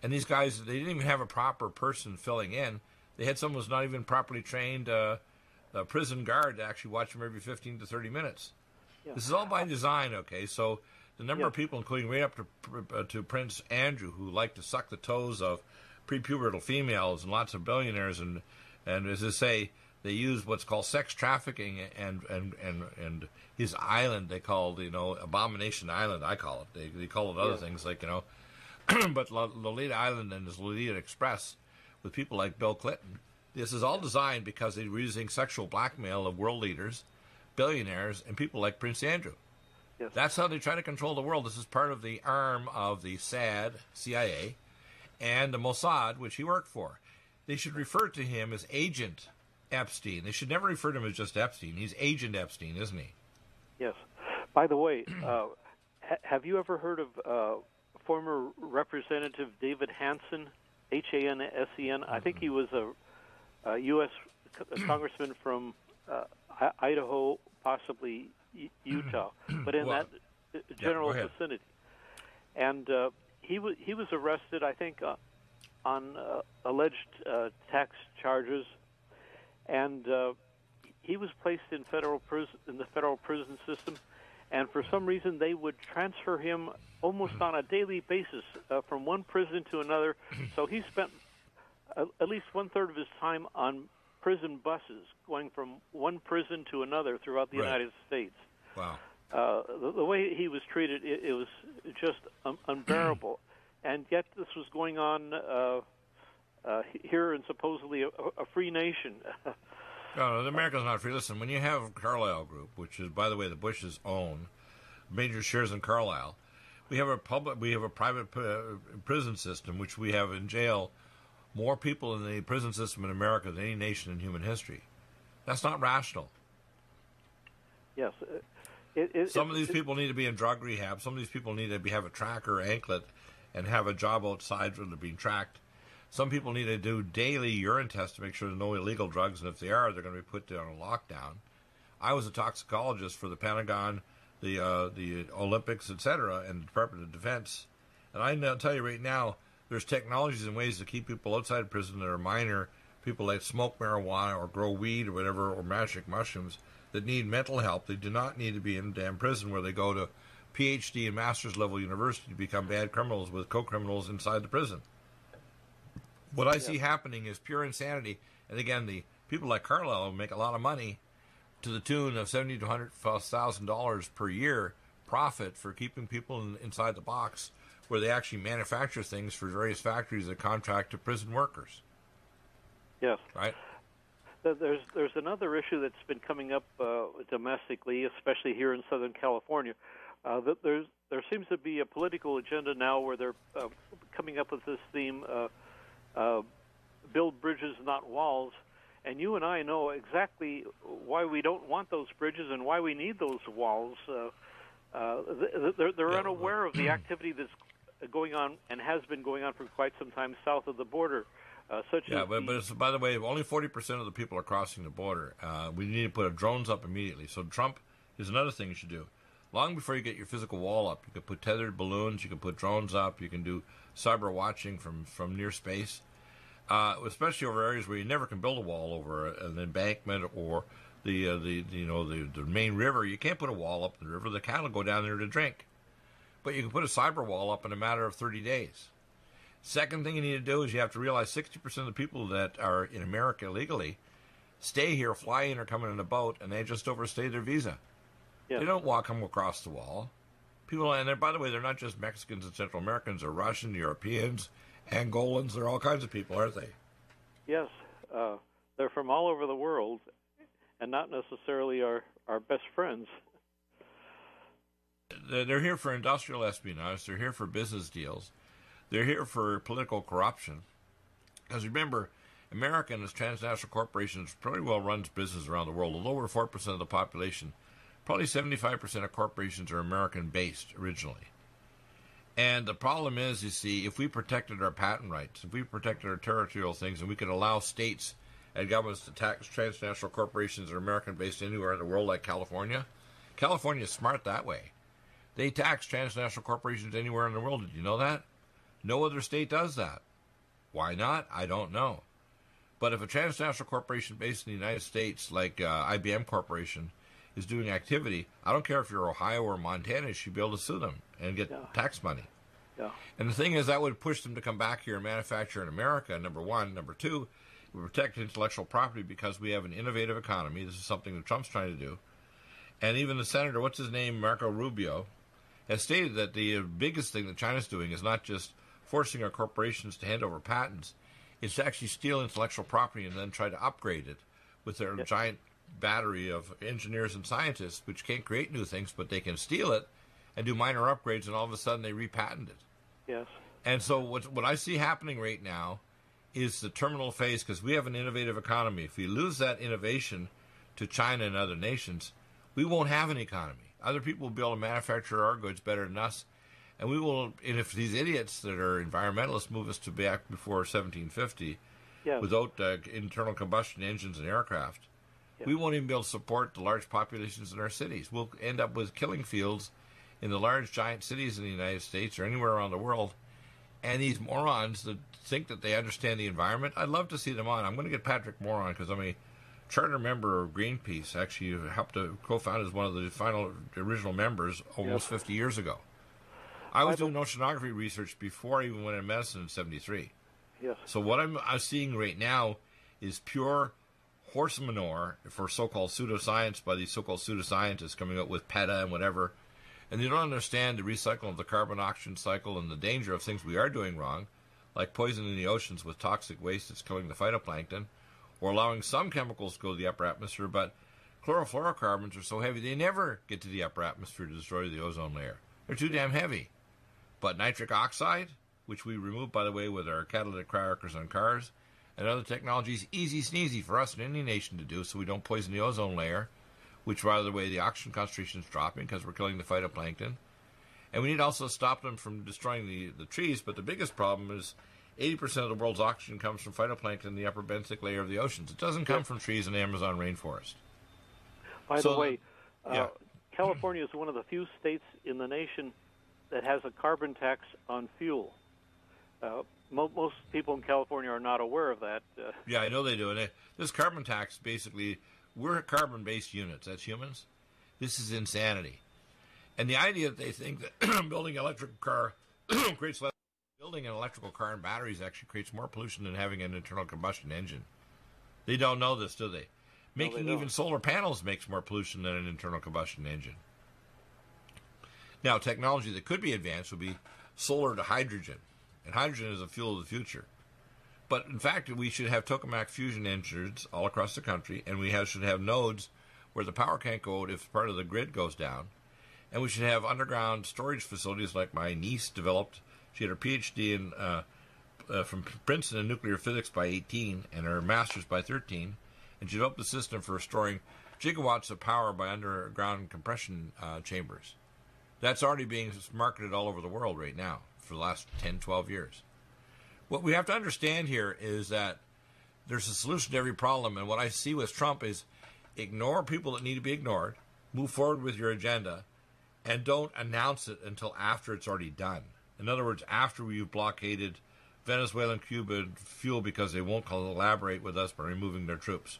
And these guys, they didn't even have a proper person filling in. They had someone who was not even properly trained, a prison guard, to actually watch him every 15 to 30 minutes. This is all by design, okay? So the number of people, including right up to Prince Andrew, who like to suck the toes of prepubertal females and lots of billionaires, and as I say, they use what's called sex trafficking and his island, they call Abomination Island, I call it. They call it other things like, but Lolita Island and his Lolita Express with people like Bill Clinton. This is all designed because they were using sexual blackmail of world leaders, billionaires, and people like Prince Andrew. Yes. That's how they try to control the world. This is part of the arm of the SAD, CIA, and the Mossad, which he worked for. They should refer to him as Agent Epstein. They should never refer to him as just Epstein. He's Agent Epstein, isn't he? Yes. By the way, have you ever heard of former Representative David Hansen, Hansen? I think he was a U.S. congressman from Idaho, possibly Utah, but in that general vicinity. And he was arrested, I think, on alleged tax charges, and he was placed in the federal prison system. And for some reason, they would transfer him almost on a daily basis from one prison to another. So he spent at least one-third of his time on prison buses, going from one prison to another throughout the United States. Wow. The way he was treated, it was just unbearable. And yet this was going on here in supposedly a free nation. No, America's not free. Listen, when you have Carlyle Group, which is, by the way, the Bushes own major shares in Carlyle, we have a private prison system, which we have in jail more people in the prison system in America than any nation in human history. That's not rational. Yes. Some of these people need to be in drug rehab. Some of these people need to have a tracker or anklet and have a job outside where they're being tracked. Some people need to do daily urine tests to make sure there's no illegal drugs, and if they are, they're going to be put on a lockdown. I was a toxicologist for the Pentagon, the Olympics, etc., and the Department of Defense. And I tell you right now, there's technologies and ways to keep people outside prison that are minor, people that smoke marijuana or grow weed or whatever, or magic mushrooms, that need mental help. They do not need to be in damn prison where they go to PhD and master's level university to become bad criminals with co-criminals inside the prison. What I see happening is pure insanity. And again, the people like Carlisle make a lot of money to the tune of $70,000 to $100,000 per year profit for keeping people inside the box, where they actually manufacture things for various factories that contract to prison workers. Yes. Right? There's another issue that's been coming up domestically, especially here in Southern California. That there seems to be a political agenda now where they're coming up with this theme, build bridges, not walls. And you and I know exactly why we don't want those bridges and why we need those walls. They're unaware of the activity that's going on and has been going on for quite some time south of the border. But it's, by the way, only 40% of the people are crossing the border. We need to put drones up immediately. So Trump is another thing you should do. Long before you get your physical wall up, you can put tethered balloons, you can put drones up, you can do cyber watching from near space, especially over areas where you never can build a wall over an embankment or the main river. You can't put a wall up the river. The cattle go down there to drink. But you can put a cyber wall up in a matter of 30 days. Second thing you need to do is you have to realize 60% of the people that are in America illegally stay here, fly in or come in a boat, and they just overstay their visa. Yeah. They don't come across the wall. People, and by the way, they're not just Mexicans and Central Americans. They're Russian, Europeans, Angolans. They're all kinds of people, aren't they? Yes. They're from all over the world and not necessarily our best friends. They're here for industrial espionage. They're here for business deals. They're here for political corruption. Because remember, America and its transnational corporations pretty well runs business around the world. Although we're 4% of the population, probably 75% of corporations are American-based originally. And the problem is, you see, if we protected our patent rights, if we protected our territorial things, and we could allow states and governments to tax transnational corporations that are American-based anywhere in the world like California, California is smart that way. They tax transnational corporations anywhere in the world. Did you know that? No other state does that. Why not? I don't know. But if a transnational corporation based in the United States, like IBM Corporation, is doing activity, I don't care if you're Ohio or Montana, you should be able to sue them and get tax money. Yeah. And the thing is, that would push them to come back here and manufacture in America, number one. Number two, we protect intellectual property because we have an innovative economy. This is something that Trump's trying to do. And even the senator, what's his name, Marco Rubio, has stated that the biggest thing that China's doing is not just forcing our corporations to hand over patents, it's to actually steal intellectual property and then try to upgrade it with their giant battery of engineers and scientists, which can't create new things, but they can steal it and do minor upgrades, and all of a sudden they repatent it. Yes. And so what I see happening right now is the terminal phase, because we have an innovative economy. If we lose that innovation to China and other nations, we won't have an economy. Other people will be able to manufacture our goods better than us. And we will, and if these idiots that are environmentalists move us to back before 1750 without internal combustion engines and aircraft, we won't even be able to support the large populations in our cities. We'll end up with killing fields in the large giant cities in the United States or anywhere around the world. And these morons that think that they understand the environment, I'd love to see them on. I'm going to get Patrick Moore on because I'm a charter member of Greenpeace. Actually, helped to co-found as one of the original members almost 50 years ago. I was doing oceanography research before I even went in medicine in 73. Yes. So what I'm seeing right now is pure horse manure for so-called pseudoscience by these so-called pseudoscientists coming up with PETA and whatever. And they don't understand the recycle of the carbon oxygen cycle and the danger of things we are doing wrong, like poisoning the oceans with toxic waste that's killing the phytoplankton, or allowing some chemicals to go to the upper atmosphere, but chlorofluorocarbons are so heavy they never get to the upper atmosphere to destroy the ozone layer. They're too damn heavy. But nitric oxide, which we remove, by the way, with our catalytic crackers on cars, and other technologies, easy sneezy for us in any nation to do, so we don't poison the ozone layer, which, by the way, the oxygen concentration is dropping because we're killing the phytoplankton. And we need to also stop them from destroying the trees, but the biggest problem is 80% of the world's oxygen comes from phytoplankton in the upper benthic layer of the oceans. It doesn't come from trees in the Amazon rainforest. By the way, California is one of the few states in the nation that has a carbon tax on fuel. Most people in California are not aware of that. Yeah, I know they do. And this carbon tax, basically, we're carbon-based units. That's humans. This is insanity. And the idea that they think that building an electrical car creates less. Building an electrical car and batteries actually creates more pollution than having an internal combustion engine. They don't know this, do they? Making even solar panels makes more pollution than an internal combustion engine. Now, technology that could be advanced would be solar to hydrogen. And hydrogen is a fuel of the future. But, in fact, we should have tokamak fusion engines all across the country, and we should have nodes where the power can't go if part of the grid goes down. And we should have underground storage facilities like my niece developed. She had her PhD from Princeton in nuclear physics by 18 and her master's by 13. And she developed a system for storing gigawatts of power by underground compression chambers. That's already being marketed all over the world right now for the last 10, 12 years. What we have to understand here is that there's a solution to every problem. And what I see with Trump is ignore people that need to be ignored, move forward with your agenda, and don't announce it until after it's already done. In other words, after we've blockaded Venezuela and Cuba fuel because they won't collaborate with us by removing their troops.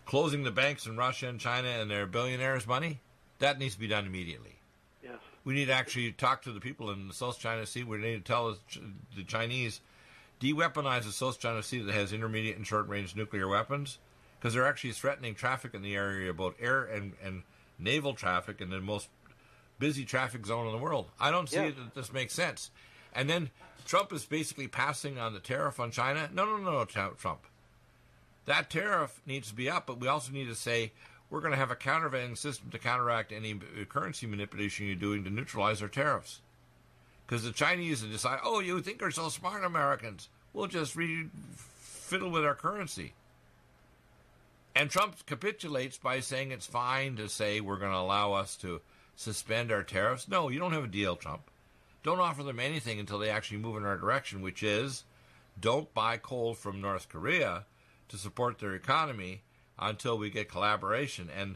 Closing the banks in Russia and China and their billionaires' money, that needs to be done immediately. Yes. We need to actually talk to the people in the South China Sea. We need to tell the Chinese, de-weaponize the South China Sea that has intermediate and short-range nuclear weapons, because they're actually threatening traffic in the area, both air and naval traffic, in the most busy traffic zone in the world. I don't see that this makes sense. And then Trump is basically passing on the tariff on China. No, Trump. That tariff needs to be up, but we also need to say we're going to have a countervailing system to counteract any currency manipulation you're doing to neutralize our tariffs. Because the Chinese decide, oh, you think you're so smart, Americans. We'll just fiddle with our currency. And Trump capitulates by saying it's fine to say we're going to allow us to suspend our tariffs. No, you don't have a deal, Trump. Don't offer them anything until they actually move in our direction, which is don't buy coal from North Korea to support their economy until we get collaboration. And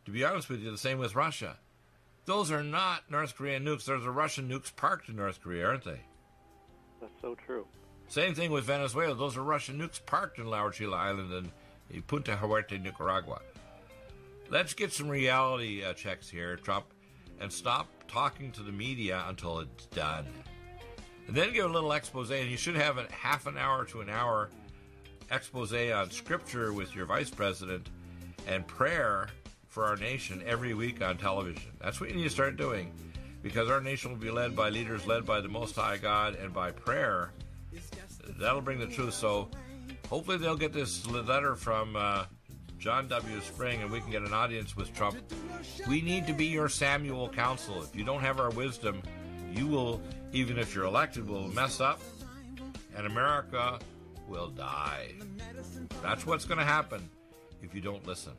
to be honest with you, the same with Russia. Those are not North Korean nukes. Those are Russian nukes parked in North Korea, aren't they? That's so true. Same thing with Venezuela. Those are Russian nukes parked in La Orchila Island and Punta Huerte, Nicaragua. Let's get some reality checks here, Trump, and stop talking to the media until it's done. And then give a little expose, and you should have a half an hour to an hour expose on Scripture with your vice president and prayer for our nation every week on television. That's what you need to start doing, because our nation will be led by leaders led by the Most High God and by prayer. That'll bring the truth. So hopefully they'll get this letter from John W. Spring, and we can get an audience with Trump. We need to be your Samuel counsel. If you don't have our wisdom, you will, even if you're elected, will mess up, and America will die. That's what's going to happen if you don't listen.